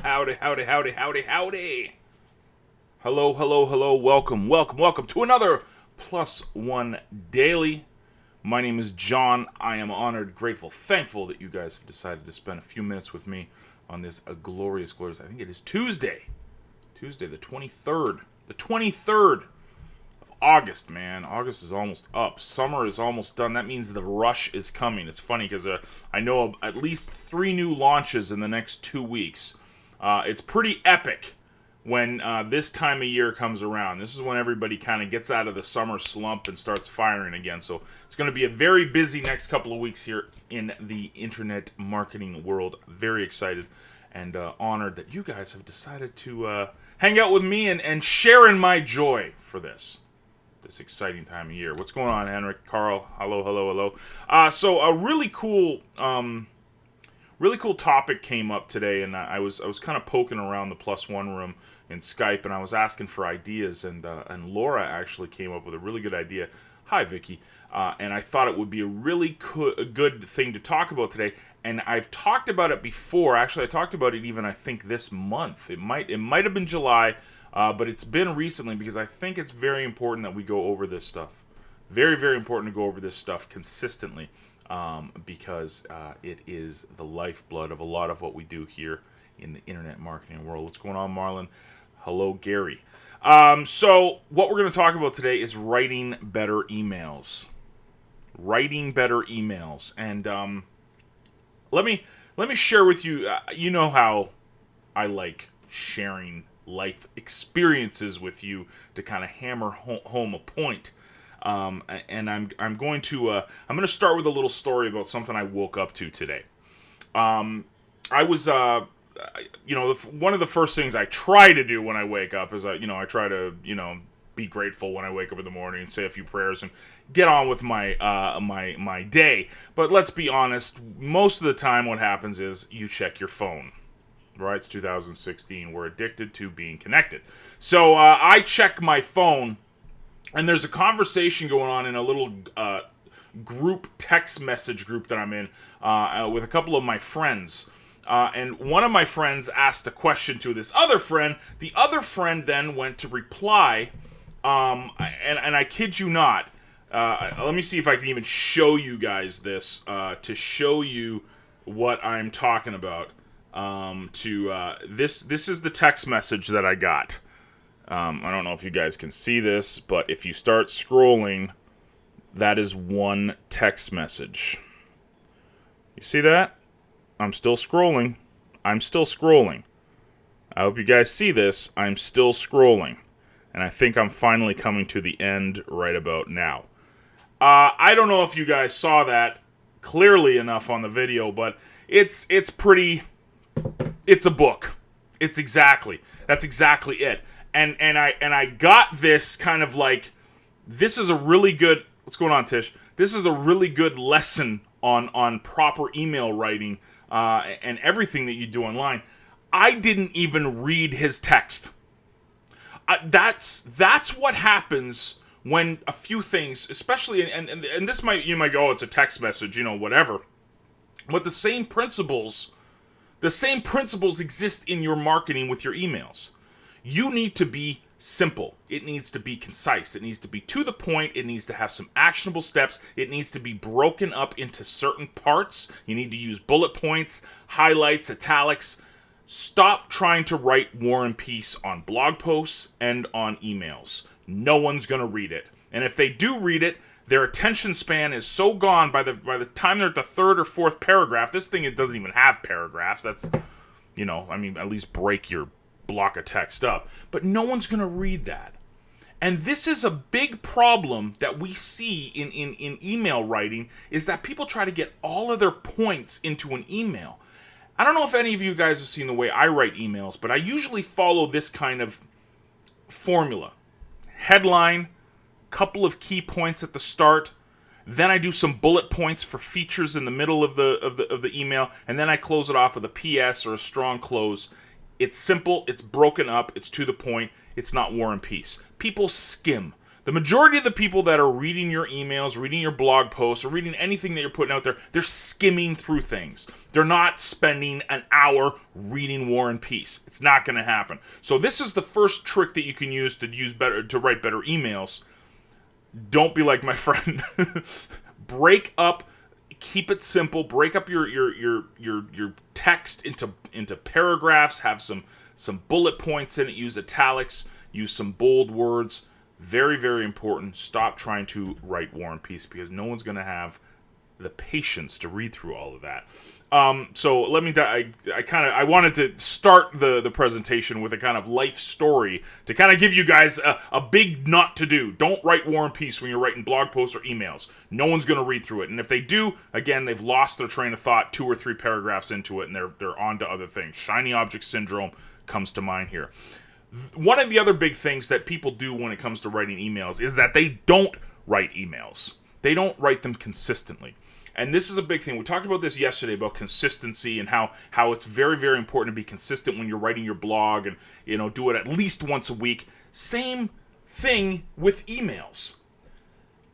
howdy, howdy, howdy, howdy, howdy. Hello, hello, hello, welcome, welcome, welcome to another Plus One Daily. My name is John. I am honored, grateful, thankful that you guys have decided to spend a few minutes with me on this glorious, I think it is Tuesday, the 23rd. The 23rd of August, man. August is almost up. Summer is almost done. That means the rush is coming. It's funny because I know of at least 3 new launches in the next 2 weeks. It's pretty epic when this time of year comes around. This is when everybody kind of gets out of the summer slump and starts firing again. So it's going to be a very busy next couple of weeks here in the internet marketing world. Very excited and honored that you guys have decided to hang out with me and share in my joy for this exciting time of year. What's going on, Henrik? Carl? Hello, hello, hello. So a really cool topic came up today, and I was kind of poking around the Plus One room in Skype, and I was asking for ideas, and Laura actually came up with a really good idea. Hi, Vicky. And I thought it would be a really good thing to talk about today. And I've talked about it before. Actually, I talked about it even, I think, this month. It might have been July, but it's been recently because I think it's very important that we go over this stuff. Very, very important to go over this stuff consistently. Because it is the lifeblood of a lot of what we do here in the internet marketing world. What's going on, Marlon? Hello, Gary. So what we're going to talk about today is writing better emails. Writing better emails. And let me share with you, you know how I like sharing life experiences with you to kind of hammer home a point. And I'm going to start with a little story about something I woke up to today. I was, one of the first things I try to do when I wake up is I try to, be grateful when I wake up in the morning and say a few prayers and get on with my my day. But let's be honest, most of the time what happens is you check your phone. Right? It's 2016. We're addicted to being connected. So I check my phone. And there's a conversation going on in a little group text message group that I'm in with a couple of my friends. And one of my friends asked a question to this other friend. The other friend then went to reply, and I kid you not. Let me see if I can even show you guys this to show you what I'm talking about. This is the text message that I got. I don't know if you guys can see this, but if you start scrolling, that is one text message. You see that? I'm still scrolling. I'm still scrolling. I hope you guys see this. I'm still scrolling. And I think I'm finally coming to the end right about now. I don't know if you guys saw that clearly enough on the video, but it's pretty... It's a book. That's exactly it. And I got this kind of like, this is a really good, what's going on, Tish? This is a really good lesson on proper email writing and everything that you do online. I didn't even read his text. That's what happens when a few things, especially, and this you might go, oh, it's a text message, whatever. But the same principles exist in your marketing with your emails. You need to be simple. It needs to be concise. It needs to be to the point. It needs to have some actionable steps. It needs to be broken up into certain parts. You need to use bullet points, highlights, italics. Stop trying to write War and Peace on blog posts and on emails. No one's going to read it. And if they do read it, their attention span is so gone by the time they're at the 3rd or 4th paragraph. This thing, it doesn't even have paragraphs. That's, at least break your block of text up, but no one's going to read that. And this is a big problem that we see in email writing, is that people try to get all of their points into an email. I don't know if any of you guys have seen the way I write emails, but I usually follow this kind of formula. Headline, couple of key points at the start, then I do some bullet points for features in the middle of the email, and then I close it off with a PS or a strong close. It's simple, it's broken up, it's to the point, it's not War and Peace. People skim. The majority of the people that are reading your emails, reading your blog posts, or reading anything that you're putting out there, they're skimming through things. They're not spending an hour reading War and Peace. It's not going to happen. So this is the first trick that you can use to write better emails. Don't be like my friend. Break up. Keep it simple. Break up your text into paragraphs. Have some bullet points in it. Use italics. Use some bold words. Very, very important. Stop trying to write War and Peace because no one's going to have the patience to read through all of that. So let me. I wanted to start the presentation with a kind of life story to kind of give you guys a big nut to do. Don't write War and Peace when you're writing blog posts or emails. No one's going to read through it, and if they do, again, they've lost their train of thought 2 or 3 paragraphs into it, and they're on to other things. Shiny object syndrome comes to mind here. One of the other big things that people do when it comes to writing emails is that they don't write emails. They don't write them consistently. And this is a big thing. We talked about this yesterday about consistency and how it's very, very important to be consistent when you're writing your blog and, do it at least once a week. Same thing with emails.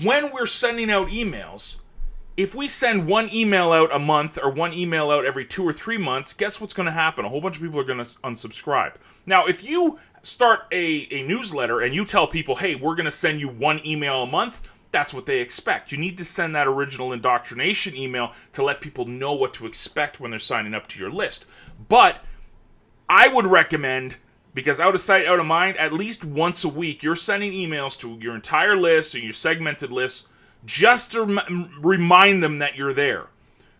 When we're sending out emails, if we send one email out a month or one email out every 2 or 3 months, guess what's going to happen? A whole bunch of people are going to unsubscribe. Now, if you start a newsletter and you tell people, hey, we're going to send you one email a month, that's what they expect. You need to send that original indoctrination email to let people know what to expect when they're signing up to your list. But I would recommend, because out of sight, out of mind, at least once a week, you're sending emails to your entire list or your segmented list just to remind them that you're there.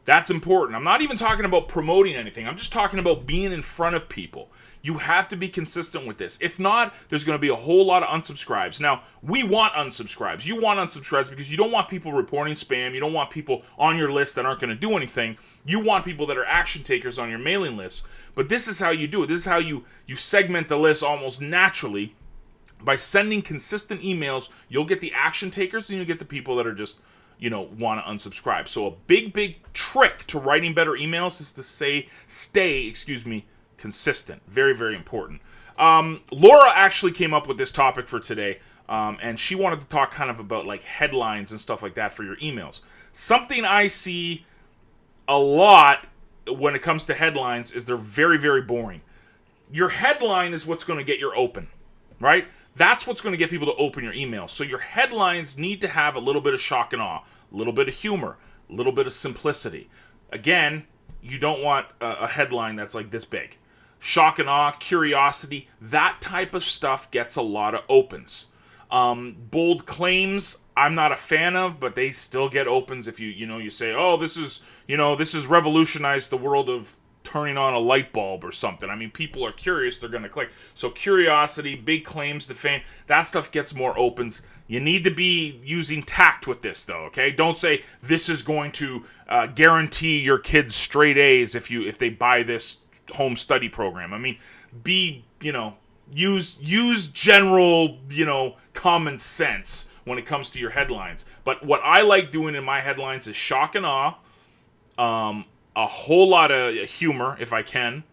That's important. I'm not even talking about promoting anything. I'm just talking about being in front of people. You have to be consistent with this. If not, there's going to be a whole lot of unsubscribes. Now, we want unsubscribes. You want unsubscribes because you don't want people reporting spam. You don't want people on your list that aren't going to do anything. You want people that are action takers on your mailing list. But this is how you do it. This is how you segment the list almost naturally. By sending consistent emails, you'll get the action takers and you'll get the people that are just, want to unsubscribe. So a big trick to writing better emails is to stay consistent. Very, very important. Laura actually came up with this topic for today, and she wanted to talk kind of about like headlines and stuff like that for your emails. Something I see a lot when it comes to headlines is they're very, very boring. Your headline is what's going to get your open, right? That's what's going to get people to open your email. So your headlines need to have a little bit of shock and awe, a little bit of humor, a little bit of simplicity. Again, you don't want a headline that's like this big. Shock and awe, curiosity, that type of stuff gets a lot of opens. Bold claims, I'm not a fan of, but they still get opens if you say, oh, this is revolutionized the world of turning on a light bulb or something. I mean, people are curious, they're going to click. So curiosity, big claims to fame, that stuff gets more opens. You need to be using tact with this, though, okay? Don't say this is going to guarantee your kids straight A's if they buy this home study program. I mean, use general, common sense when it comes to your headlines. But what I like doing in my headlines is shock and awe, a whole lot of humor, if I can.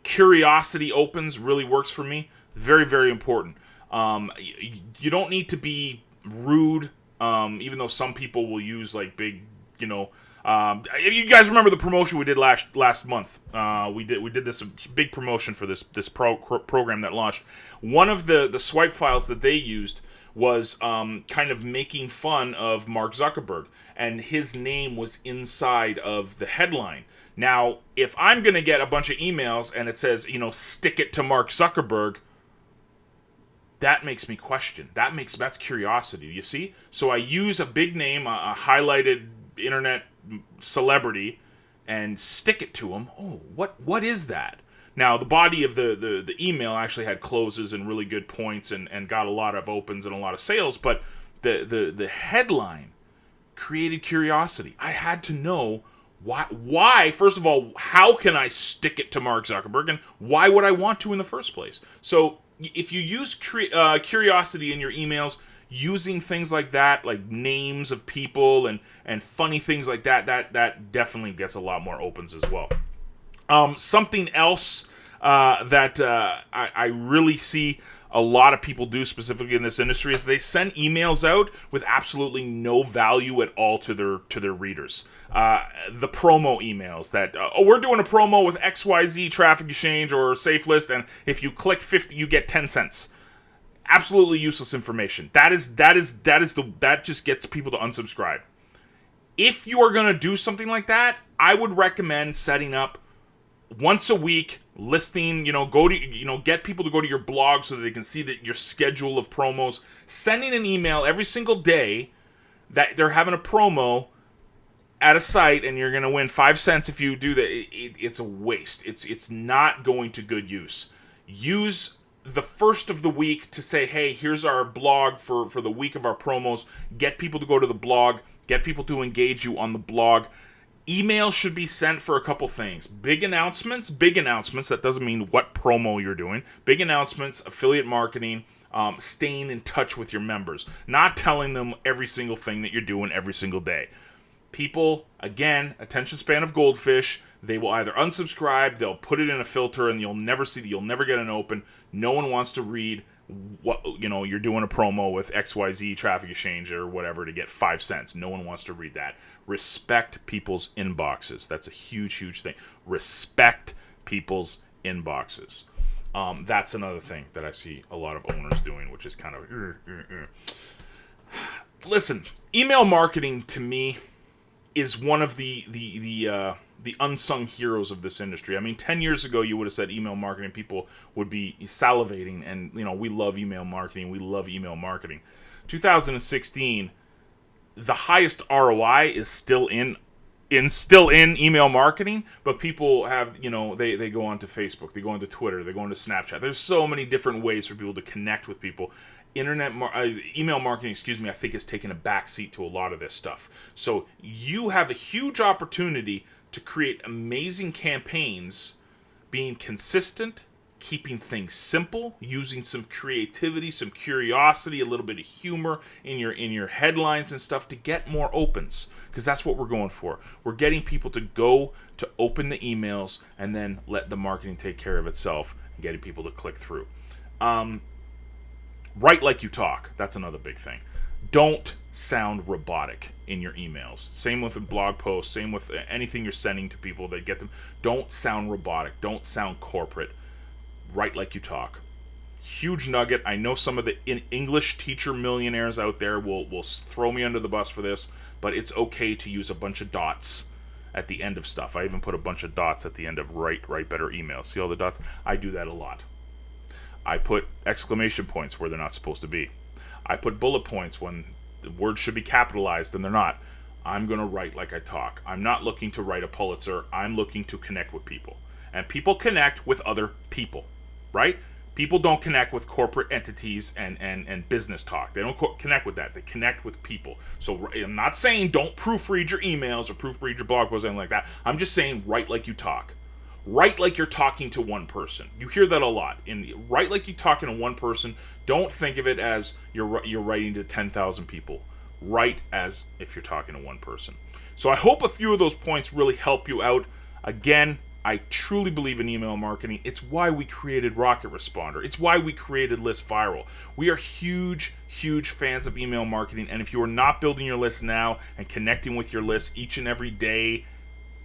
Curiosity opens really works for me. It's very, very important. You don't need to be rude, even though some people will use like big, if you guys remember the promotion we did last month, we did this big promotion for this program that launched. One of the swipe files that they used was kind of making fun of Mark Zuckerberg, and his name was inside of the headline. Now, if I'm going to get a bunch of emails and it says, stick it to Mark Zuckerberg, that makes me question. That's curiosity, you see? So I use a big name, a highlighted internet celebrity, and stick it to him. Oh, what is that? Now, the body of the email actually had closes and really good points and got a lot of opens and a lot of sales, but the headline created curiosity. I had to know why, first of all, how can I stick it to Mark Zuckerberg, and why would I want to in the first place? So if you use curiosity in your emails, using things like that, like names of people and funny things like that definitely gets a lot more opens as well. Something else that I really see a lot of people do, specifically in this industry, is they send emails out with absolutely no value at all to their readers. The promo emails that we're doing a promo with XYZ Traffic Exchange or SafeList, and if you click 50, you get 10 cents. Absolutely useless information. That just gets people to unsubscribe. If you are going to do something like that, I would recommend setting up once a week listing, get people to go to your blog so that they can see that your schedule of promos, sending an email every single day that they're having a promo at a site and you're going to win 5 cents if you do that. It's a waste. It's not going to good use. Use the first of the week to say, hey, here's our blog for the week of our promos. Get people to go to the blog. Get people to engage you on the blog. Email should be sent for a couple things. Big announcements. That doesn't mean what promo you're doing. Big announcements, affiliate marketing, staying in touch with your members. Not telling them every single thing that you're doing every single day. People, again, attention span of goldfish. They will either unsubscribe, they'll put it in a filter, and you'll never get an open. No one wants to read what you're doing a promo with XYZ Traffic Exchange or whatever to get 5 cents. No one wants to read that. Respect people's inboxes. That's a huge thing. Respect people's inboxes. That's another thing that I see a lot of owners doing, which is kind of Listen, email marketing to me is one of the unsung heroes of this industry. I mean, 10 years ago, you would have said email marketing, people would be salivating, and, we love email marketing. 2016, the highest ROI is still in email marketing, but people have, they go onto Facebook, they go onto Twitter, they go onto Snapchat. There's so many different ways for people to connect with people. Email marketing, I think has taken a backseat to a lot of this stuff. So you have a huge opportunity to create amazing campaigns, being consistent, keeping things simple, using some creativity, some curiosity, a little bit of humor in your headlines and stuff to get more opens, because that's what we're going for. We're getting people to go to open the emails and then let the marketing take care of itself and getting people to click through. Write like you talk. That's another big thing. Don't sound robotic in your emails. Same with a blog post, same with anything you're sending to people that get them. Don't sound robotic. Don't sound corporate. Write like you talk. Huge nugget. I know some of the English teacher millionaires out there will throw me under the bus for this, but it's okay to use a bunch of dots at the end of stuff. I even put a bunch of dots at the end of write better emails. See all the dots? I do that a lot. I put exclamation points where they're not supposed to be. I put bullet points when the words should be capitalized and they're not. I'm going to write like I talk. I'm not looking to write a Pulitzer. I'm looking to connect with people. And people connect with other people, right? People don't connect with corporate entities and business talk. They don't connect with that. They connect with people. So I'm not saying don't proofread your emails or proofread your blog posts or anything like that. I'm just saying write like you talk. Write like you're talking to one person. You hear that a lot. Write like you're talking to one person. Don't think of it as you're writing to 10,000 people. Write as if you're talking to one person. So I hope a few of those points really help you out. Again, I truly believe in email marketing. It's why we created Rocket Responder. It's why we created List Viral. We are huge fans of email marketing. And if you are not building your list now and connecting with your list each and every day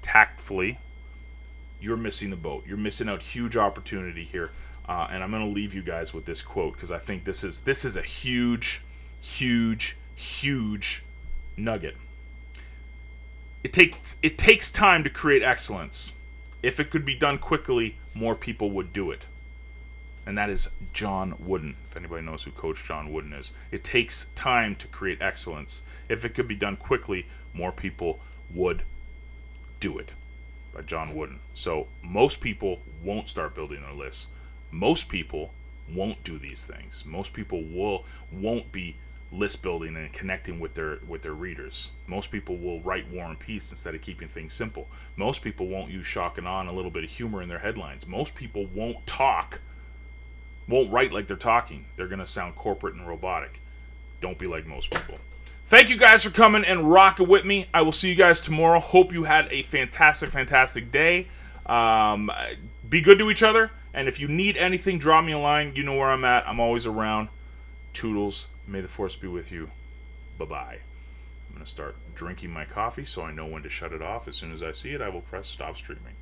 tactfully, you're missing the boat. You're missing out huge opportunity here. And I'm going to leave you guys with this quote because I think this is a huge nugget. It takes time to create excellence. If it could be done quickly, more people would do it. And that is John Wooden, if anybody knows who Coach John Wooden is. It takes time to create excellence. If it could be done quickly, more people would do it. By John Wooden. So most people won't start building their lists. Most people won't do these things. Most people won't be list building and connecting with their readers. Most people will write War and Peace instead of keeping things simple. Most people won't use shock and awe and a little bit of humor in their headlines. Most people won't write like they're talking. They're going to sound corporate and robotic. Don't be like most people. Thank you guys for coming and rocking with me. I will see you guys tomorrow. Hope you had a fantastic day. Be good to each other, And if you need anything, drop me a line. You know where I'm at. I'm always around. Toodles. May the force be with you. Bye-bye. I'm going to start drinking my coffee so I know when to shut it off. As soon as I see it, I will press stop streaming.